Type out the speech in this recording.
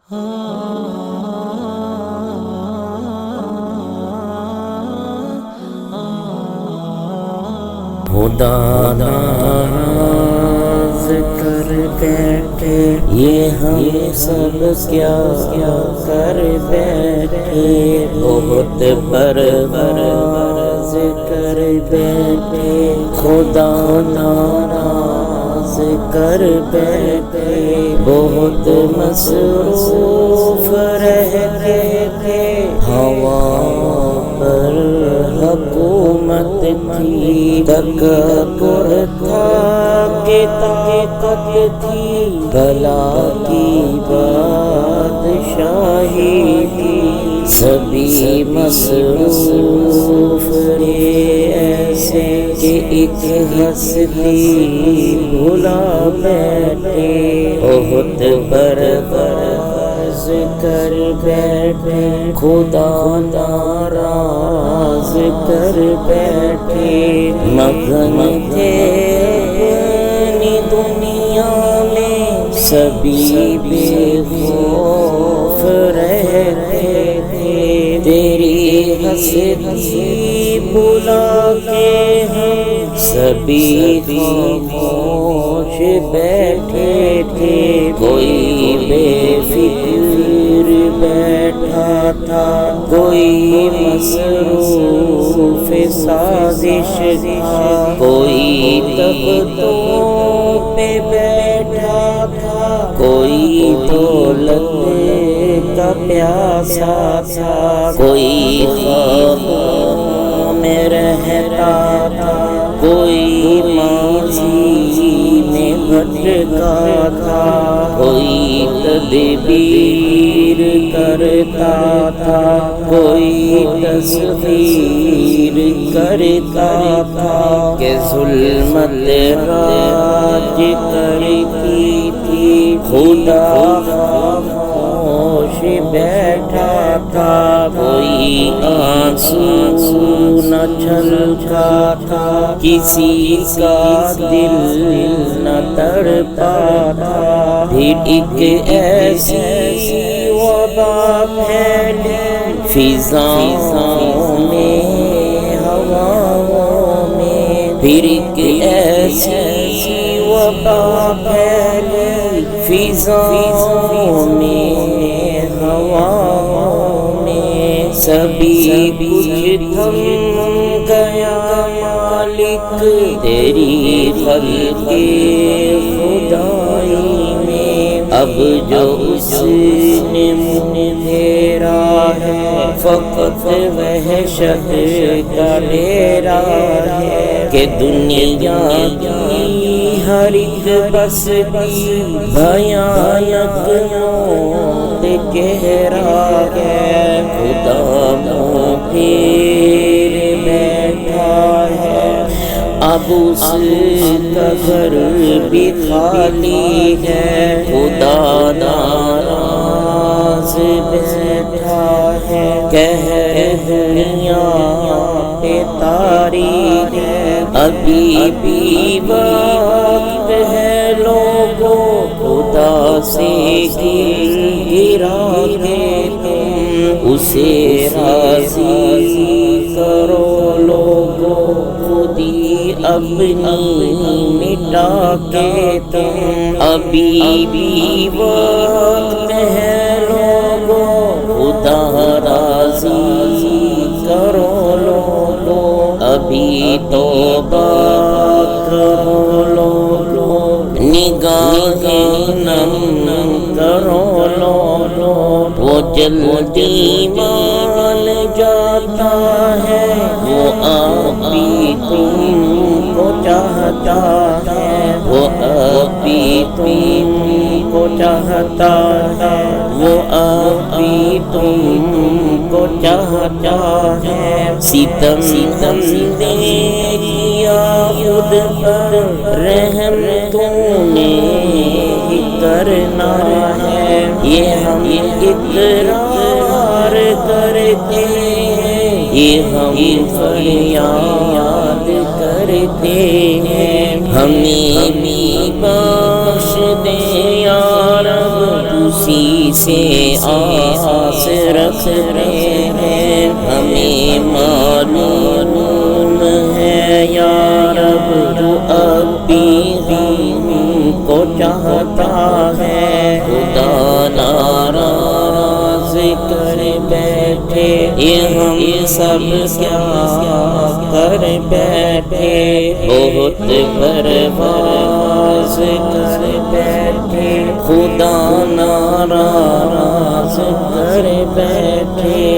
خدا ناز کر بیٹھے یہ ہم سب کیا کر بیٹھے، بہت پرواز کر بیٹھے، خدا ناراض کر بیٹھے، بہت مصروف رہتے تھے، ہوا پر حکومت تھی، تکبر تھا کہ طاقت تھی، بلا کی بادشاہی تھی، سبھی مصروف رہے ایسے کہ ایک ہستی بھلا بیٹھے، بہت پرواز کر بیٹھے، خدا ناراض کر بیٹھے، مگن تھے اپنی دنیا میں، سبھی بے خوف رہتے تھے، تیری ہستی بلا کے ہم سبھی خاموش بیٹھے تھے، کوئی بے فکر بیٹھا تھا، کوئی مصروف سازش تھا، کوئی تختوں پہ بیٹھا تھا، کوئی دولت کا پیاسا تھا، کوئی خوابوں میں رہتا تھا، کوئی ماضی میں بھٹکا تھا، کوئی تدبیر کرتا تھا، کوئی تصویر کرتا تھا، کہ ظلمت راج کرتی تھی، خدا خاموش بیٹھا تھا، کوئی آنسو نہ چھلکا تھا، کسی کا دل نہ تڑپا تھا، پھر ایک ایسی وبا پھیلی فضاؤں میں، ہواؤں میں، پھر ایک ایسی وبا پھیلی فضاؤں میں، ہواؤں میں، سبھی کچھ تھم گیا مالک تیری خلق خدائی میں، اب جو اس نے منہ پھیرا ہے فقط وحشت کا ڈیرا ہے، کہ دنیا کی ہر ایک بستی بھیانک موت گہرا ہے، خدا منہ پھیر بیٹھا ہے، اب اس کا گھر بھی خالی ہے، خدا ناراض بیٹھا ہے، دنیا پہ تاریخ ہے، ابھی بھی وقت ہے لوگوں، خدا سے گرا کے تم اسے راضی کرو لوگوں، خودی اپنی مٹا کے تم، ابھی بھی وقت ہے لوگوں، خدا راضی کرو لوگوں، ابھی توبہ کرو لوگوں، نگاہیں نم کرو لوگوں، وہ جلدی مان جاتا ہے، وہ آپ بھی تم کو چاہتا ہے، وہ آپ بھی تم کو چاہتا ہے، وہ آپ بھی تم کو چاہتا ہے، ستم نے کیا خود پر رحم تم نے ہی کرنا ہے، یہ ہم اقرار کرتے ہیں، یہ ہم فریاد کرتے ہیں، ہمیں بھی بخش دے یا رب، اسی سے آس رکھتے ہیں، ہمیں معلوم ہے یا رب تو اب بھی ہم کو چاہتا ہے، خدا ناراض کر بیٹھے یہ ہم سب کیا کر بیٹھے، بہت پرواز کر بیٹھے، خدا ناراض کر بیٹھے۔